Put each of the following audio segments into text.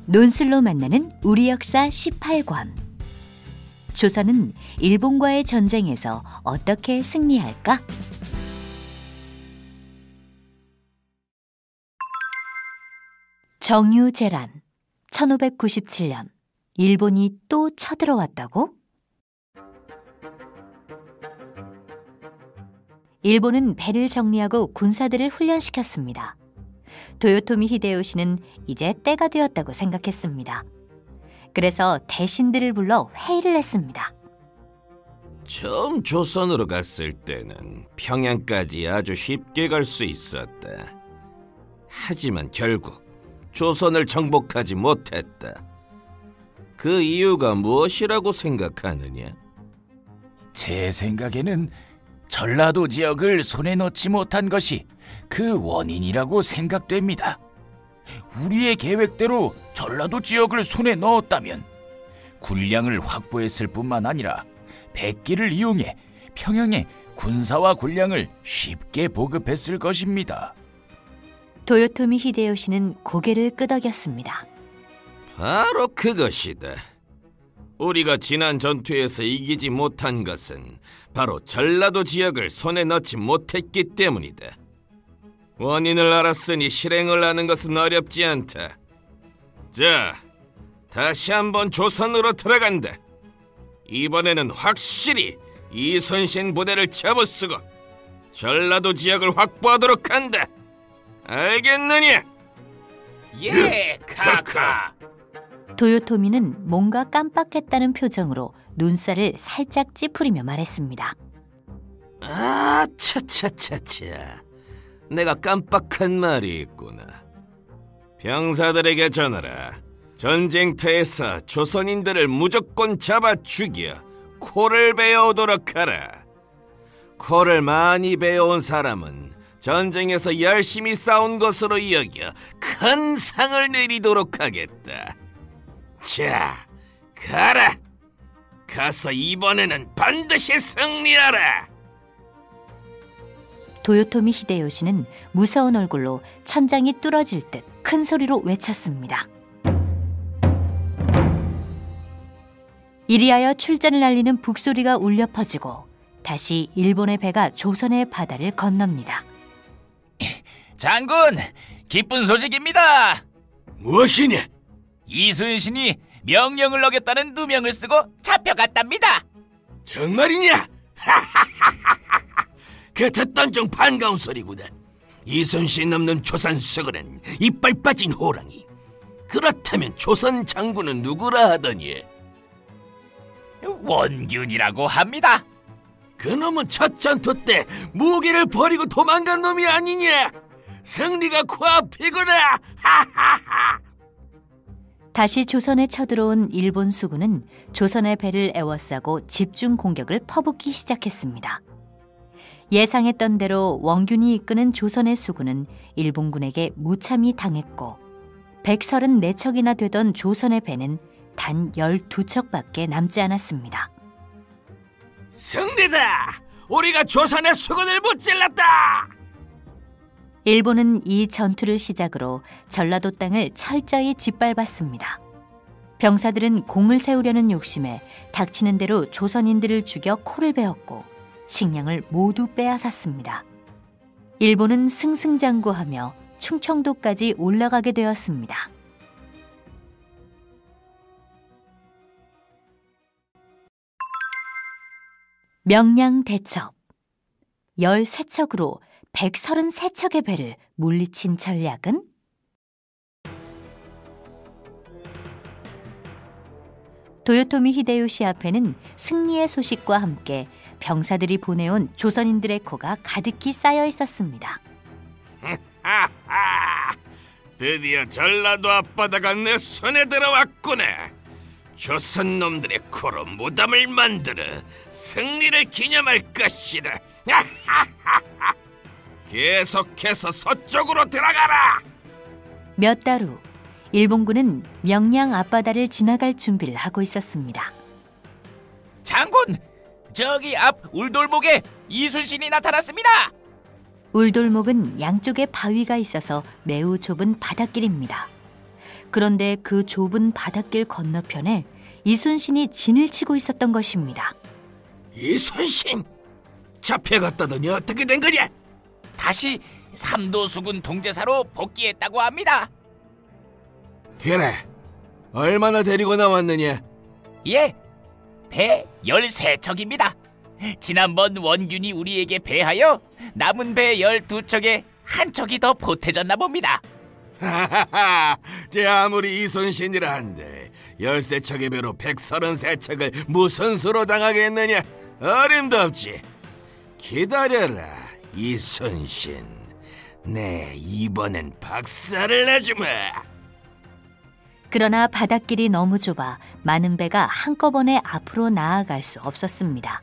논술로 만나는 우리 역사 18권. 조선은 일본과의 전쟁에서 어떻게 승리할까? 정유재란, 1597년, 일본이 또 쳐들어왔다고? 일본은 배를 정리하고 군사들을 훈련시켰습니다. 도요토미 히데요시는 이제 때가 되었다고 생각했습니다. 그래서 대신들을 불러 회의를 했습니다. 처음 조선으로 갔을 때는 평양까지 아주 쉽게 갈 수 있었다. 하지만 결국 조선을 정복하지 못했다. 그 이유가 무엇이라고 생각하느냐? 제 생각에는 전라도 지역을 손에 넣지 못한 것이 그 원인이라고 생각됩니다. 우리의 계획대로 전라도 지역을 손에 넣었다면 군량을 확보했을 뿐만 아니라 백기를 이용해 평양에 군사와 군량을 쉽게 보급했을 것입니다. 도요토미 히데요시는 고개를 끄덕였습니다. 바로 그것이다. 우리가 지난 전투에서 이기지 못한 것은 바로 전라도 지역을 손에 넣지 못했기 때문이다. 원인을 알았으니 실행을 하는 것은 어렵지 않다. 자, 다시 한번 조선으로 들어간다. 이번에는 확실히 이순신 부대를 잡아쓰고 전라도 지역을 확보하도록 한다. 알겠느냐? 예, 카카. 도요토미는 뭔가 깜빡했다는 표정으로 눈살을 살짝 찌푸리며 말했습니다. 아, 차차차차. 내가 깜빡한 말이 있구나. 병사들에게 전하라. 전쟁터에서 조선인들을 무조건 잡아 죽여 코를 베어오도록 하라. 코를 많이 베어온 사람은 전쟁에서 열심히 싸운 것으로 여겨 큰 상을 내리도록 하겠다. 자, 가라. 가서 이번에는 반드시 승리하라. 도요토미 히데요시는 무서운 얼굴로 천장이 뚫어질 듯 큰 소리로 외쳤습니다. 이리하여 출전을 알리는 북소리가 울려 퍼지고 다시 일본의 배가 조선의 바다를 건넙니다. 장군, 기쁜 소식입니다. 무엇이냐? 이순신이 명령을 어겼다는 누명을 쓰고 잡혀갔답니다. 정말이냐? 그 듣던 중 반가운 소리구나. 이순신 없는 조선 수군은 이빨 빠진 호랑이. 그렇다면 조선 장군은 누구라 하더니? 원균이라고 합니다. 그놈은 첫 전투 때 무기를 버리고 도망간 놈이 아니냐? 승리가 코앞이구나. 다시 조선에 쳐들어온 일본 수군은 조선의 배를 에워싸고 집중 공격을 퍼붓기 시작했습니다. 예상했던 대로 원균이 이끄는 조선의 수군은 일본군에게 무참히 당했고 134척이나 되던 조선의 배는 단 12척밖에 남지 않았습니다. 승리다! 우리가 조선의 수군을 무찔렀다! 일본은 이 전투를 시작으로 전라도 땅을 철저히 짓밟았습니다. 병사들은 공을 세우려는 욕심에 닥치는 대로 조선인들을 죽여 코를 베었고 식량을 모두 빼앗았습니다. 일본은 승승장구하며 충청도까지 올라가게 되었습니다. 명량대첩. 13척으로 133척의 배를 물리친 전략은? 도요토미 히데요시 앞에는 승리의 소식과 함께 병사들이 보내온 조선인들의 코가 가득히 쌓여 있었습니다. 드디어 전라도 앞바다가 내 손에 들어왔구나. 조선 놈들의 코로 무덤을 만들어 승리를 기념할 것이다. 계속해서 서쪽으로 들어가라. 몇 달 후 일본군은 명량 앞바다를 지나갈 준비를 하고 있었습니다. 장군, 저기 앞 울돌목에 이순신이 나타났습니다. 울돌목은 양쪽에 바위가 있어서 매우 좁은 바닷길입니다. 그런데 그 좁은 바닷길 건너편에 이순신이 진을 치고 있었던 것입니다. 이순신! 잡혀갔다더니 어떻게 된 거냐? 다시 삼도수군 동제사로 복귀했다고 합니다. 그래, 얼마나 데리고 나왔느냐? 예, 배 13척입니다. 지난번 원균이 우리에게 배하여 남은 배 12척에 한 척이 더 보태졌나 봅니다. 하하하, 제 아무리 이순신이라 한데 13척의 배로 133척을 무슨 수로 당하겠느냐? 어림도 없지. 기다려라, 이순신. 내 이번엔 박살을 내주마. 그러나 바닷길이 너무 좁아 많은 배가 한꺼번에 앞으로 나아갈 수 없었습니다.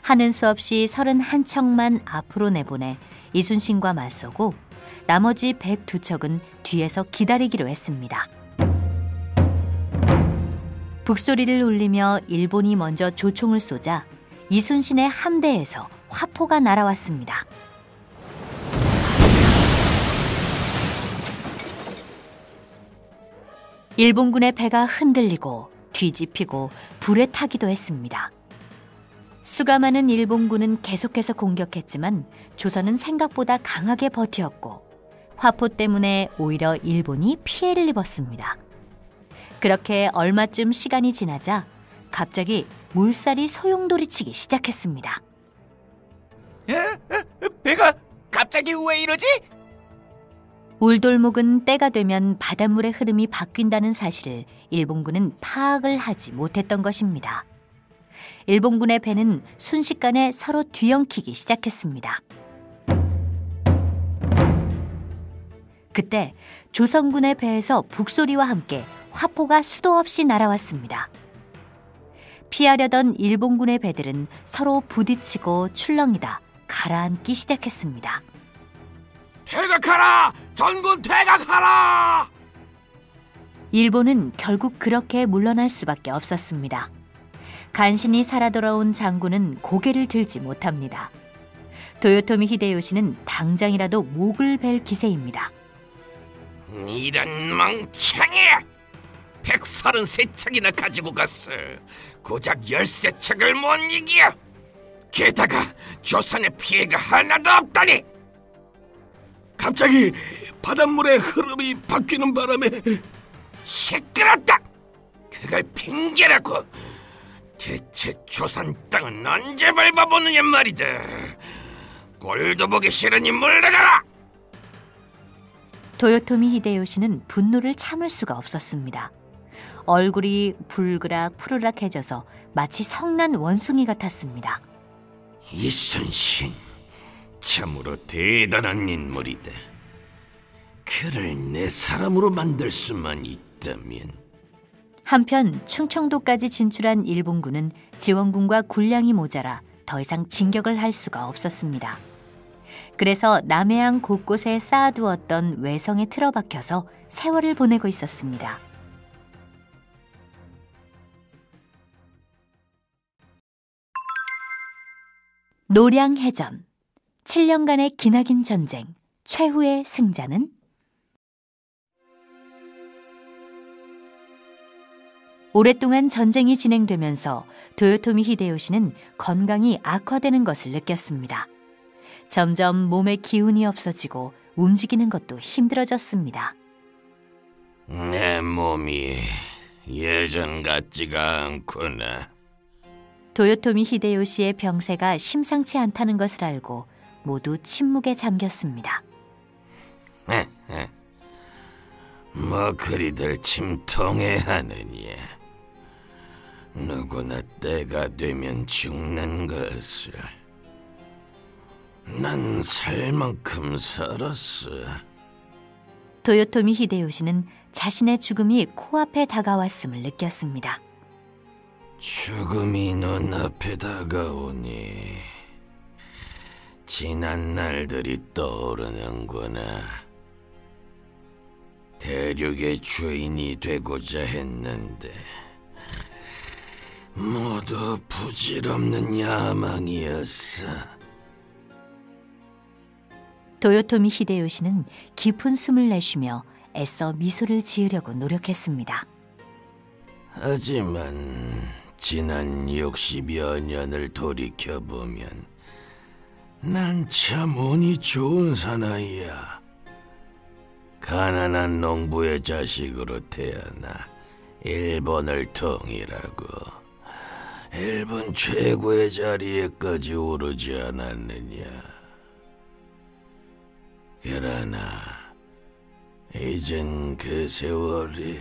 하는 수 없이 31척만 앞으로 내보내 이순신과 맞서고 나머지 102척은 뒤에서 기다리기로 했습니다. 북소리를 울리며 일본이 먼저 조총을 쏘자 이순신의 함대에서 화포가 날아왔습니다. 일본군의 배가 흔들리고 뒤집히고 불에 타기도 했습니다. 수가 많은 일본군은 계속해서 공격했지만 조선은 생각보다 강하게 버티었고 화포 때문에 오히려 일본이 피해를 입었습니다. 그렇게 얼마쯤 시간이 지나자 갑자기 물살이 소용돌이치기 시작했습니다. 배가 갑자기 왜 이러지? 울돌목은 때가 되면 바닷물의 흐름이 바뀐다는 사실을 일본군은 파악을 하지 못했던 것입니다. 일본군의 배는 순식간에 서로 뒤엉키기 시작했습니다. 그때 조선군의 배에서 북소리와 함께 화포가 수도 없이 날아왔습니다. 피하려던 일본군의 배들은 서로 부딪히고 출렁이다 가라앉기 시작했습니다. 퇴각하라! 전군 퇴각하라! 일본은 결국 그렇게 물러날 수밖에 없었습니다. 간신히 살아 돌아온 장군은 고개를 들지 못합니다. 도요토미 히데요시는 당장이라도 목을 벨 기세입니다. 이런 멍청이! 133척이나 가지고 갔어. 고작 13척을 못 이겨. 게다가 조선의 피해가 하나도 없다니. 갑자기 바닷물의 흐름이 바뀌는 바람에 시끄럽다. 그걸 핑계라고. 대체 조선 땅은 언제 밟아보느냐 말이다. 꼴도 보기 싫으니 물러가라. 도요토미 히데요시는 분노를 참을 수가 없었습니다. 얼굴이 불그락 푸르락해져서 마치 성난 원숭이 같았습니다. 이순신, 참으로 대단한 인물이다. 그를 내 사람으로 만들 수만 있다면. 한편 충청도까지 진출한 일본군은 지원군과 군량이 모자라 더 이상 진격을 할 수가 없었습니다. 그래서 남해안 곳곳에 쌓아두었던 외성에 틀어박혀서 세월을 보내고 있었습니다. 노량해전, 7년간의 기나긴 전쟁, 최후의 승자는? 오랫동안 전쟁이 진행되면서 도요토미 히데요시는 건강이 악화되는 것을 느꼈습니다. 점점 몸에 기운이 없어지고 움직이는 것도 힘들어졌습니다. 내 몸이 예전 같지가 않구나. 도요토미 히데요시의 병세가 심상치 않다는 것을 알고 모두 침묵에 잠겼습니다. 뭐 그리들 침통해하느냐. 누구나 때가 되면 죽는 것을. 난 살 만큼 살았어. 도요토미 히데요시는 자신의 죽음이 코앞에 다가왔음을 느꼈습니다. 죽음이 눈앞에 다가오니 지난 날들이 떠오르는구나. 대륙의 주인이 되고자 했는데 모두 부질없는 야망이었어. 도요토미 히데요시는 깊은 숨을 내쉬며 애써 미소를 지으려고 노력했습니다. 하지만 지난 60여 년을 돌이켜보면 난 참 운이 좋은 사나이야. 가난한 농부의 자식으로 태어나 일본을 통일하고 일본 최고의 자리에까지 오르지 않았느냐. 그러나 이젠 그 세월이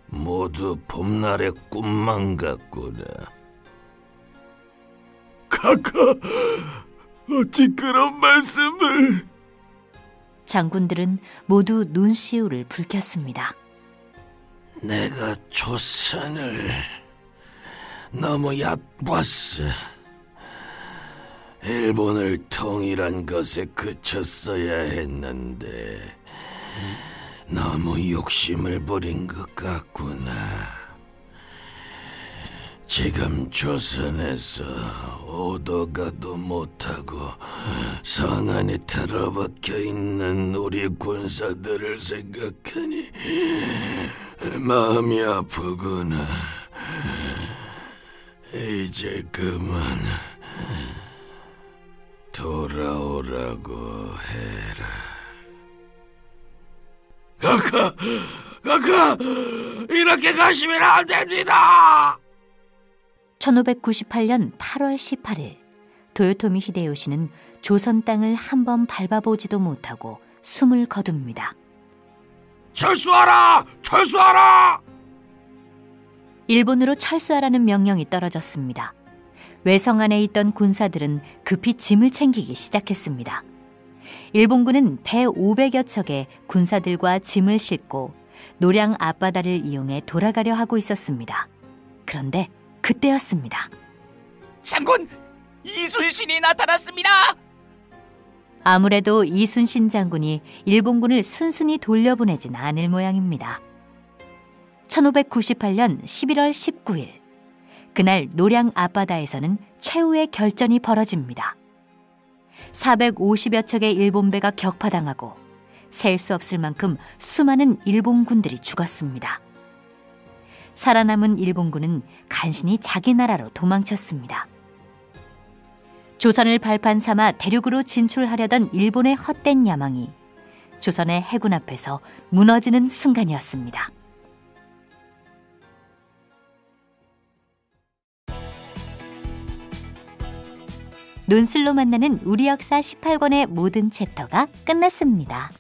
모두 봄날의 꿈만 같구나. 카카, 어찌 그런 말씀을... 장군들은 모두 눈시울을 붉혔습니다. 내가 조선을 너무 얕봤어. 일본을 통일한 것에 그쳤어야 했는데 너무 욕심을 부린 것 같구나. 지금 조선에서 오도 가도 못하고 상한에 틀어박혀 있는 우리 군사들을 생각하니 마음이 아프구나. 이제 그만 돌아오라고 해라. 카카, 이렇게 가시면 안 됩니다. 1598년 8월 18일 도요토미 히데요시는 조선 땅을 한 번 밟아보지도 못하고 숨을 거둡니다. 철수하라! 철수하라! 일본으로 철수하라는 명령이 떨어졌습니다. 외성 안에 있던 군사들은 급히 짐을 챙기기 시작했습니다. 일본군은 배 500여 척에 군사들과 짐을 싣고 노량 앞바다를 이용해 돌아가려 하고 있었습니다. 그런데 그때였습니다. 장군, 이순신이 나타났습니다. 아무래도 이순신 장군이 일본군을 순순히 돌려보내진 않을 모양입니다. 1598년 11월 19일, 그날 노량 앞바다에서는 최후의 결전이 벌어집니다. 450여 척의 일본배가 격파당하고 셀 수 없을 만큼 수많은 일본군들이 죽었습니다. 살아남은 일본군은 간신히 자기 나라로 도망쳤습니다. 조선을 발판 삼아 대륙으로 진출하려던 일본의 헛된 야망이 조선의 해군 앞에서 무너지는 순간이었습니다. 논술로 만나는 우리 역사 18권의 모든 챕터가 끝났습니다.